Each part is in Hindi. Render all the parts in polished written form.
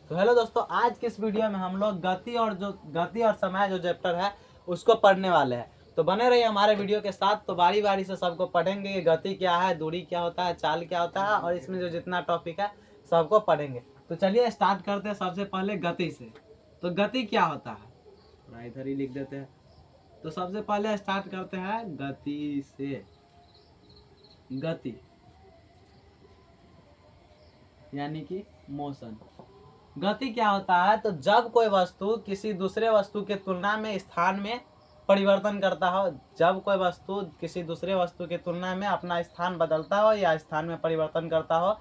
तो हेलो दोस्तों, आज के इस वीडियो में हम लोग गति और समय जो चैप्टर है उसको पढ़ने वाले हैं। तो बने रहिए हमारे वीडियो के साथ। तो बारी बारी से सबको पढ़ेंगे कि गति क्या है, दूरी क्या होता है, चाल क्या होता है, और इसमें जो जितना टॉपिक है सबको पढ़ेंगे। तो चलिए स्टार्ट करते हैं सबसे पहले गति से। तो गति क्या होता है, थोड़ा इधर ही लिख देते हैं। तो सबसे पहले स्टार्ट करते हैं गति से। गति यानी कि मोशन। गति क्या होता है, तो जब कोई वस्तु किसी दूसरे वस्तु के तुलना में स्थान में परिवर्तन करता हो, जब कोई वस्तु किसी दूसरे वस्तु की तुलना में अपना स्थान बदलता हो या स्थान में परिवर्तन करता हो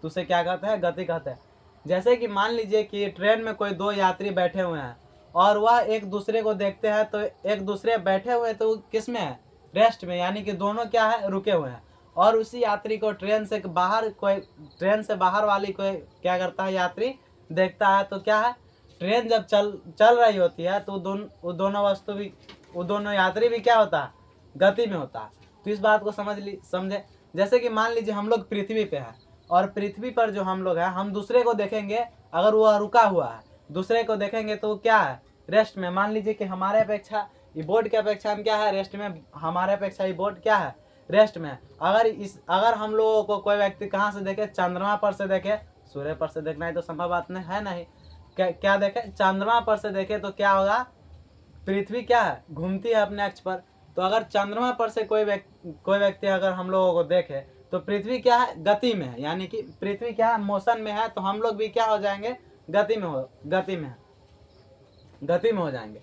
तो उसे क्या कहते हैं, गति कहते हैं। जैसे कि मान लीजिए कि ट्रेन में कोई दो यात्री बैठे हुए हैं और वह एक दूसरे को देखते हैं, तो एक दूसरे बैठे हुए तो किस में है, रेस्ट में, यानी कि दोनों क्या है, रुके हुए हैं। और उसी यात्री को ट्रेन से बाहर वाली कोई क्या करता है, यात्री देखता है, तो क्या है, ट्रेन जब चल रही होती है तो वो दोनों यात्री भी क्या होता है, गति में होता है। तो इस बात को समझे। जैसे कि मान लीजिए हम लोग पृथ्वी पे हैं और पृथ्वी पर जो हम लोग हैं, हम दूसरे को देखेंगे, अगर वह रुका हुआ है दूसरे को देखेंगे तो क्या है, रेस्ट में। मान लीजिए कि हमारे अपेक्षा ये बोर्ड की अपेक्षा हम क्या है, रेस्ट में। हमारे अपेक्षा ये बोर्ड क्या है, रेस्ट में। अगर हम लोगों को कोई व्यक्ति कहाँ से देखे, चंद्रमा पर से देखे, सूर्य पर से देखना ही तो संभव बात नहीं है, नहीं। क्या देखे, चंद्रमा पर से देखे तो क्या होगा, पृथ्वी क्या है, घूमती है अपने अक्ष पर। तो अगर चंद्रमा पर से कोई व्यक्ति अगर हम लोगों को देखे तो पृथ्वी क्या है, गति में है, यानी कि पृथ्वी क्या है, मोशन में है। तो हम लोग भी क्या हो जाएंगे, गति में हो जाएंगे।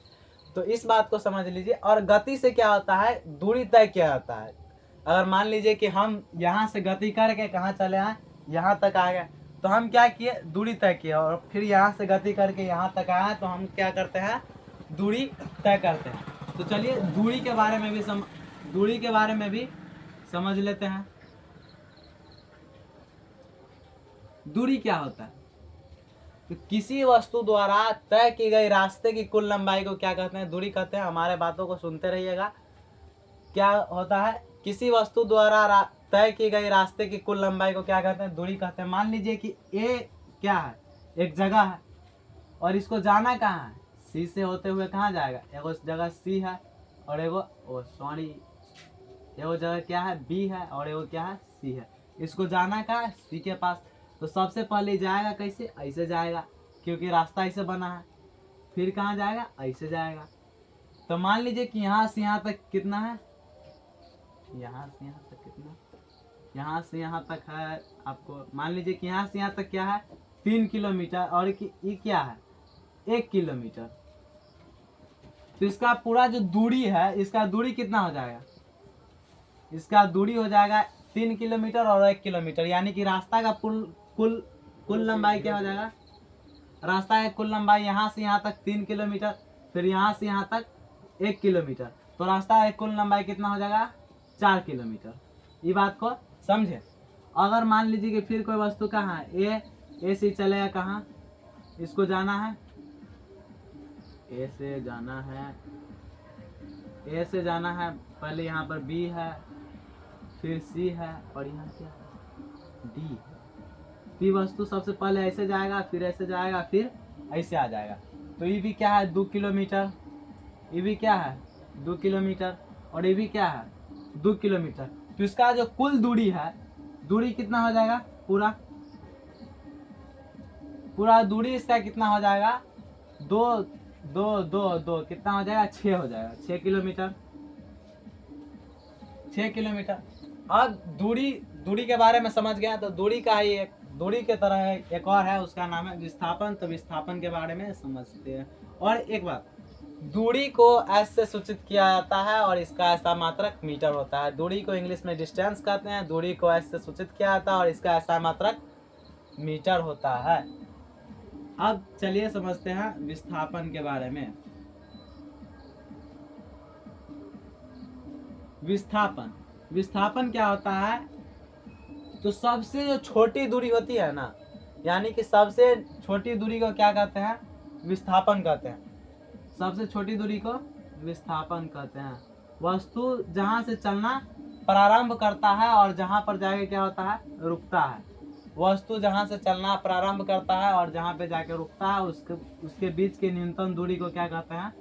तो इस बात को समझ लीजिए। और गति से क्या होता है, दूरी तय किया जाता है। अगर मान लीजिए कि हम यहाँ से गति करके कहाँ चले आए, यहाँ तक आ गए, तो हम क्या किए, दूरी तय किए। और फिर यहाँ से गति करके यहाँ तक आए तो हम क्या करते हैं, दूरी तय करते हैं। तो चलिए दूरी के बारे में भी समझ लेते हैं। दूरी क्या होता है, तो किसी वस्तु द्वारा तय की गई रास्ते की कुल लंबाई को क्या कहते हैं, दूरी कहते हैं। हमारे बातों को सुनते रहिएगा। क्या होता है, किसी वस्तु द्वारा तय की गई रास्ते की कुल लंबाई को क्या कहते हैं, दूरी कहते हैं। मान लीजिए कि ए क्या है, एक जगह है और इसको जाना कहाँ है, सी से होते हुए कहाँ जाएगा, एगो जगह सी है और एगो जगह क्या है, बी है, और एगो क्या है, सी है। इसको जाना कहाँ है, सी के पास। तो सबसे पहले जाएगा कैसे, ऐसे जाएगा, क्योंकि रास्ता ऐसे बना है। फिर कहाँ जाएगा, ऐसे जाएगा। तो मान लीजिए कि यहाँ से यहाँ तक कितना है, यहाँ से यहाँ तक कितना, यहाँ से यहाँ तक है आपको, मान लीजिए कि यहाँ से यहाँ तक क्या है, 3 किलोमीटर, और ये क्या है, 1 किलोमीटर। तो इसका पूरा जो दूरी है, इसका दूरी कितना हो जाएगा, इसका दूरी हो जाएगा 3 किलोमीटर और 1 किलोमीटर, यानी कि रास्ता का कुल लंबाई क्या हो जाएगा, रास्ता की कुल लंबाई यहाँ से यहाँ तक 3 किलोमीटर, फिर यहाँ से यहाँ तक 1 किलोमीटर। तो रास्ता की कुल लंबाई कितना हो जाएगा, 4 किलोमीटर। ये बात को समझे। अगर मान लीजिए कि फिर कोई वस्तु कहाँ है, ए से चलेगा कहाँ, इसको जाना है, ए से जाना है, पहले यहाँ पर बी है, फिर सी है, और यहाँ क्या है, डी है। तो ये वस्तु सबसे पहले ऐसे जाएगा, फिर ऐसे जाएगा, फिर ऐसे आ जाएगा। तो ये भी क्या है, 2 किलोमीटर, ये भी क्या है, 2 किलोमीटर, और ये भी क्या है, 2 किलोमीटर। तो इसका जो कुल दूरी है, दूरी कितना हो जाएगा, पूरा दूरी इसका कितना हो जाएगा, दो कितना हो जाएगा, 6 हो जाएगा, 6 किलोमीटर। अब दूरी के बारे में समझ गया। तो दूरी का ही एक दूरी के तरह एक और है, उसका नाम है विस्थापन। तो विस्थापन के बारे में समझते हैं। और एक बात, दूरी को एस से सूचित किया जाता है और इसका ऐसा मात्रक मीटर होता है। दूरी को इंग्लिश में डिस्टेंस कहते हैं, दूरी को एस से सूचित किया जाता है और इसका ऐसा मात्रक मीटर होता है। अब चलिए समझते हैं विस्थापन के बारे में। विस्थापन क्या होता है, तो सबसे जो छोटी दूरी होती है ना, यानी कि सबसे छोटी दूरी को क्या कहते हैं, विस्थापन कहते हैं। सबसे छोटी दूरी को विस्थापन कहते हैं। वस्तु जहां से चलना प्रारंभ करता है और जहां पर जाके क्या होता है, रुकता है, वस्तु जहाँ से चलना प्रारंभ करता है और जहाँ पे जाके रुकता है उसके बीच की न्यूनतम दूरी को क्या कहते हैं,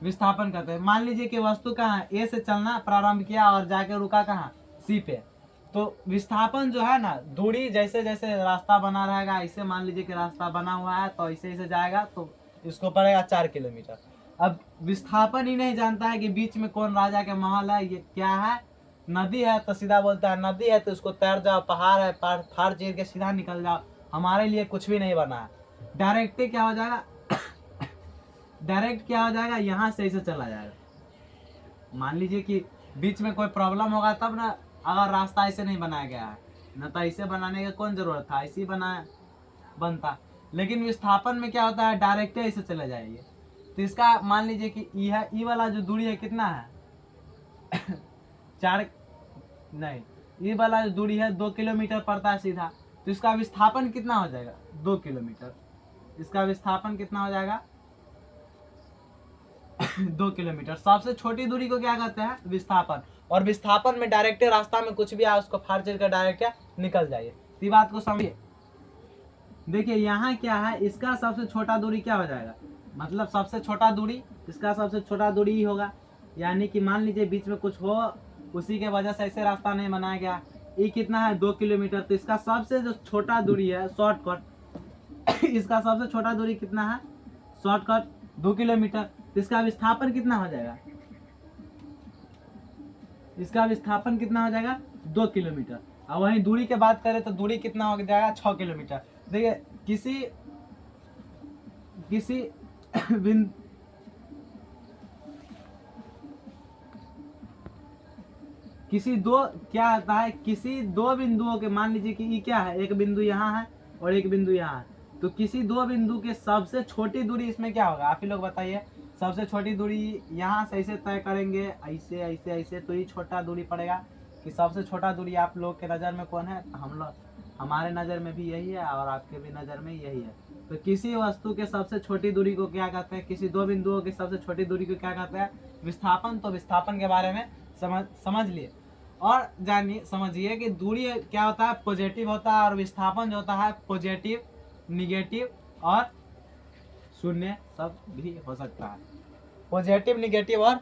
विस्थापन कहते हैं। मान लीजिए कि वस्तु कहाँ ए से चलना प्रारंभ किया और जाके रुका कहाँ, सी पे, तो विस्थापन जो है ना, दूरी जैसे जैसे रास्ता बना रहेगा, ऐसे मान लीजिए कि रास्ता बना हुआ है तो ऐसे ऐसे जाएगा तो इसको पड़ेगा 4 किलोमीटर। अब विस्थापन ही नहीं जानता है कि बीच में कौन राजा के महल है, ये क्या है, नदी है तो सीधा बोलता है नदी है तो उसको तैर जाओ, पहाड़ है फाड़ चीर के सीधा निकल जाओ, हमारे लिए कुछ भी नहीं बना है। डायरेक्ट क्या हो जाएगा डायरेक्ट क्या हो जाएगा, यहाँ से ऐसे चला जाएगा। मान लीजिए कि बीच में कोई प्रॉब्लम होगा तब ना, अगर रास्ता ऐसे नहीं बनाया गया है न, तो ऐसे बनाने की कौन जरूरत था, ऐसे ही बनता। लेकिन विस्थापन में क्या होता है, डायरेक्ट ऐसे चले जाएंगे। तो इसका मान लीजिए कि ई है, ई वाला जो दूरी है कितना है 4 नहीं, ये वाला जो दूरी है 2 किलोमीटर पड़ता है सीधा, तो इसका विस्थापन कितना हो जाएगा, 2 किलोमीटर। इसका विस्थापन कितना हो जाएगा 2 किलोमीटर। सबसे छोटी दूरी को क्या कहते हैं, विस्थापन। और विस्थापन में डायरेक्ट रास्ता में कुछ भी आए उसको फाड़ चल कर डायरेक्ट निकल जाइए। इस बात को समझिए। देखिए यहाँ क्या है, इसका सबसे छोटा दूरी क्या हो जाएगा, मतलब सबसे छोटा दूरी, इसका सबसे छोटा दूरी ही होगा। यानी कि मान लीजिए बीच में कुछ हो, उसी के वजह से ऐसे रास्ता नहीं बनाया गया। ये कितना है, 2 किलोमीटर। तो इसका सबसे जो छोटा दूरी है शॉर्टकट इसका सबसे छोटा दूरी कितना है, शॉर्टकट 2 किलोमीटर। तो इसका विस्थापन कितना हो जाएगा, इसका विस्थापन कितना हो जाएगा 2 किलोमीटर। अब वहीं दूरी की बात करें तो दूरी कितना हो जाएगा 6 किलोमीटर। देखिए किसी बिंदु किसी दो क्या आता है, किसी दो बिंदुओं के, मान लीजिए कि ये क्या है, एक बिंदु यहाँ है और एक बिंदु यहाँ है, तो किसी दो बिंदु के सबसे छोटी दूरी इसमें क्या होगा, आप ही लोग बताइए। सबसे छोटी दूरी यहाँ से ऐसे तय करेंगे, ऐसे ऐसे ऐसे, तो ये छोटा दूरी पड़ेगा। कि सबसे छोटा दूरी आप लोग के नज़र में कौन है, हमारे नज़र में भी यही है और आपके भी नज़र में यही है। तो किसी वस्तु के सबसे छोटी दूरी को क्या कहते हैं, किसी दो बिंदुओं की सबसे छोटी दूरी को क्या कहते हैं, विस्थापन। तो विस्थापन के बारे में समझ लिए और जानिए, समझिए कि दूरी क्या होता है, पॉजिटिव होता है, और विस्थापन जो होता है पॉजिटिव, निगेटिव और शून्य सब भी हो सकता है। पॉजिटिव, निगेटिव और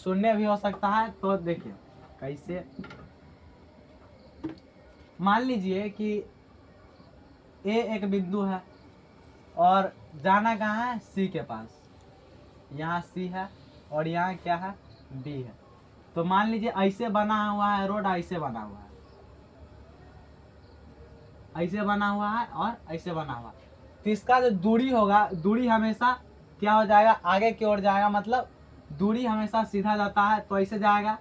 शून्य भी हो सकता है। तो देखिए कैसे, मान लीजिए कि ए एक बिंदु है और जाना कहाँ है, सी के पास। यहाँ सी है और यहाँ क्या है, बी है। तो मान लीजिए ऐसे बना हुआ है रोड, ऐसे बना हुआ है, ऐसे बना हुआ है और ऐसे बना हुआ है। तो इसका जो दूरी होगा, दूरी हमेशा क्या हो जाएगा, आगे की ओर जाएगा। मतलब दूरी हमेशा सीधा जाता है, तो ऐसे जाएगा,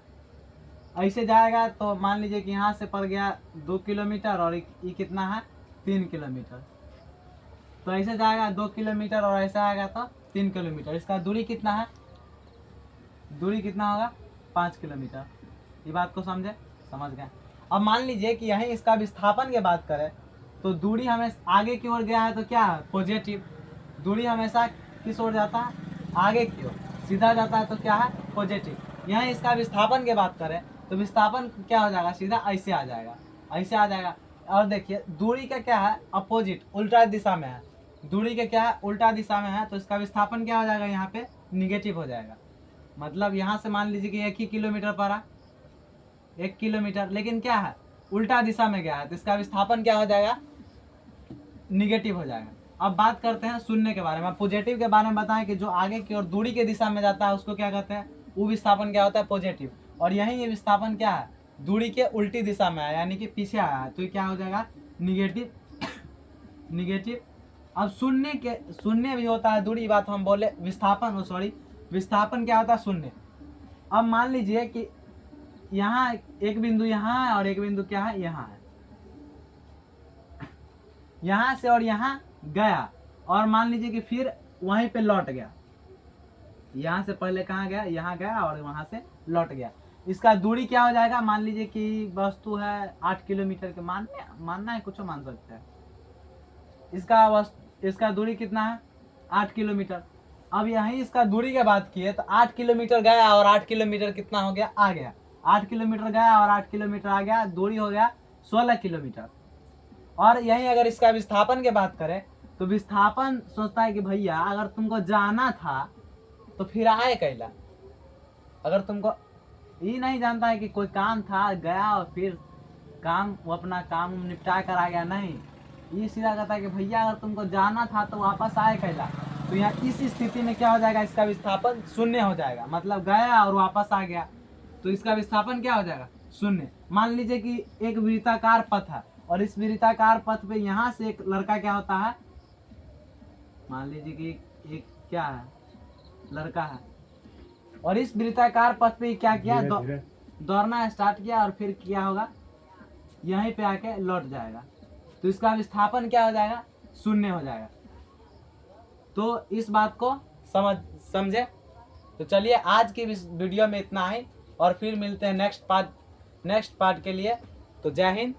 ऐसे जाएगा। तो मान लीजिए कि यहाँ से पड़ गया 2 किलोमीटर और ये कितना है, 3 किलोमीटर। तो ऐसे जाएगा 2 किलोमीटर और ऐसा आएगा तो 3 किलोमीटर। इसका दूरी कितना है, दूरी कितना होगा, 5 किलोमीटर। ये बात को समझ गए। अब मान लीजिए कि यहीं इसका विस्थापन की बात करें तो दूरी हमें आगे की ओर गया है तो क्या है, पॉजिटिव। दूरी हमेशा किस ओर जाता है, आगे की ओर, सीधा जाता है तो क्या है, पॉजिटिव। यहीं इसका विस्थापन की बात करें तो विस्थापन क्या हो जाएगा, सीधा ऐसे आ जाएगा, ऐसे आ जाएगा। और देखिए दूरी का क्या है, अपोजिट, उल्टा दिशा में है। दूरी का क्या है, उल्टा दिशा में है, तो इसका विस्थापन क्या हो जाएगा, यहाँ पे निगेटिव हो जाएगा। मतलब यहाँ से मान लीजिए कि 1 ही किलोमीटर पड़ा, 1 किलोमीटर, लेकिन क्या है, उल्टा दिशा में गया है, तो इसका विस्थापन क्या हो जाएगा, निगेटिव हो जाएगा। अब बात करते हैं शून्य के बारे में। पॉजिटिव के बारे में बताएं कि जो आगे की ओर दूरी के दिशा में जाता है उसको क्या कहते हैं, वो विस्थापन क्या होता है, पॉजिटिव। और यही ये विस्थापन क्या है, दूरी के उल्टी दिशा में है, यानी कि पीछे आया है, तो ये क्या हो जाएगा, निगेटिव। निगेटिव। अब शून्य भी होता है दूरी, बात हम बोले विस्थापन, सॉरी, विस्थापन क्या होता है, शून्य। अब मान लीजिए कि यहाँ एक बिंदु यहाँ है और एक बिंदु क्या है, यहाँ है। यहाँ से और यहाँ गया और मान लीजिए कि फिर वहीं पे लौट गया। यहाँ से पहले कहाँ गया, यहाँ गया और वहाँ से लौट गया। इसका दूरी क्या हो जाएगा, मान लीजिए कि वस्तु है 8 किलोमीटर के, मानना है, कुछ मान सकते हैं। इसका दूरी कितना है, 8 किलोमीटर। अब यहीं इसका दूरी की बात की है तो 8 किलोमीटर गया और 8 किलोमीटर कितना हो गया, आ गया। 8 किलोमीटर गया और 8 किलोमीटर आ गया, दूरी हो गया 16 किलोमीटर। और यहीं अगर इसका विस्थापन की बात करें तो विस्थापन सोचता है कि भैया अगर तुमको जाना था तो फिर आए कैला। अगर तुमको ये नहीं जानता है कि कोई काम था, गया और फिर काम वो अपना काम निपटा कर आ गया, नहीं, ये सीधा कहता है कि भैया अगर तुमको जाना था तो वापस आए कैला। तो यहाँ इस स्थिति में क्या हो जाएगा, इसका विस्थापन शून्य हो जाएगा, मतलब गया और वापस आ गया तो इसका विस्थापन क्या हो जाएगा, शून्य। मान लीजिए कि एक वृत्ताकार पथ है और इस वृत्ताकार पथ पे यहाँ से एक लड़का क्या होता है, मान लीजिए कि एक क्या है, लड़का है और इस वृत्ताकार पथ पे क्या किया, दौड़ना स्टार्ट किया और फिर क्या होगा, यहीं पे आके लौट जाएगा। तो इसका विस्थापन क्या हो जाएगा, शून्य हो जाएगा। तो इस बात को समझे। तो चलिए आज की इस वीडियो में इतना ही और फिर मिलते हैं नेक्स्ट पार्ट के लिए। तो जय हिंद।